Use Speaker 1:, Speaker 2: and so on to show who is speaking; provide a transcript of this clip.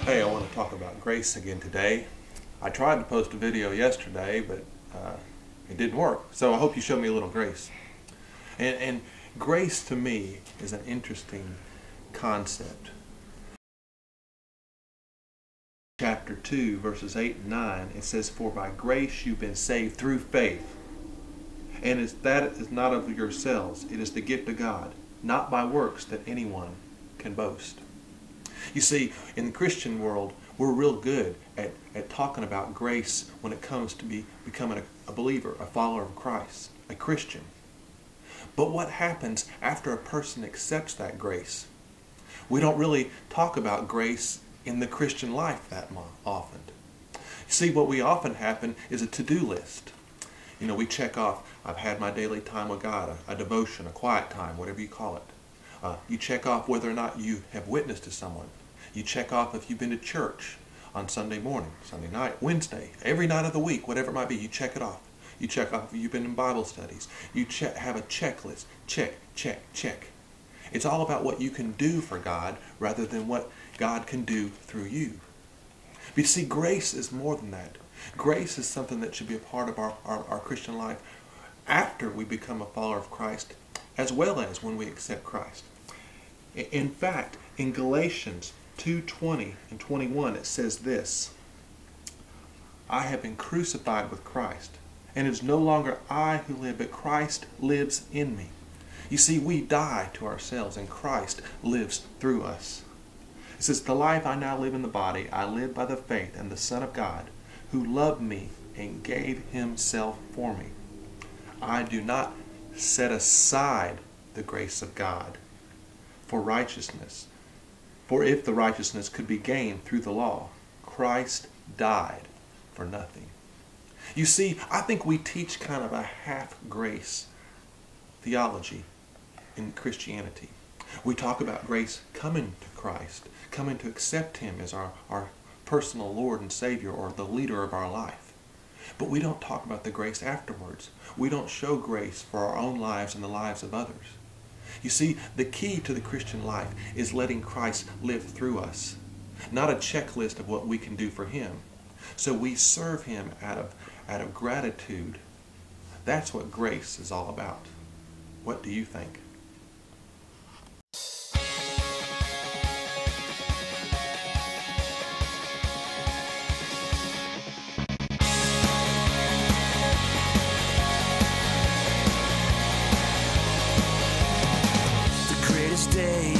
Speaker 1: Hey, I want to talk about grace again today. I tried to post a video yesterday, but it didn't work. So I hope you show me a little grace. And grace to me is an interesting concept. Chapter 2, verses 8 and 9, it says, "For by grace you've been saved through faith. And that is not of yourselves, it is the gift of God, not by works that anyone can boast." You see, in the Christian world, we're real good at talking about grace when it comes to becoming a believer, a follower of Christ, a Christian. But what happens after a person accepts that grace? We don't really talk about grace in the Christian life that often. You see, what we often happen is a to-do list. You know, we check off, I've had my daily time with God, a devotion, a quiet time, whatever you call it. You check off whether or not you have witnessed to someone. You check off if you've been to church on Sunday morning, Sunday night, Wednesday, every night of the week, whatever it might be, you check it off. You check off if you've been in Bible studies. You have a checklist. Check, check, check. It's all about what you can do for God rather than what God can do through you. But you see, grace is more than that. Grace is something that should be a part of our Christian life after we become a follower of Christ, as well as when we accept Christ. In fact, in Galatians 2:20 and 21, it says this, "I have been crucified with Christ, and it is no longer I who live, but Christ lives in me." You see, we die to ourselves, and Christ lives through us. It says, "The life I now live in the body, I live by the faith in the Son of God, who loved me and gave himself for me. I do not set aside the grace of God for righteousness. For if the righteousness could be gained through the law, Christ died for nothing." You see, I think we teach kind of a half-grace theology in Christianity. We talk about grace coming to Christ, coming to accept Him as our personal Lord and Savior or the leader of our life. But we don't talk about the grace afterwards. We don't show grace for our own lives and the lives of others. You see, the key to the Christian life is letting Christ live through us, not a checklist of what we can do for Him. So we serve Him out of gratitude. That's what grace is all about. What do you think?
Speaker 2: Day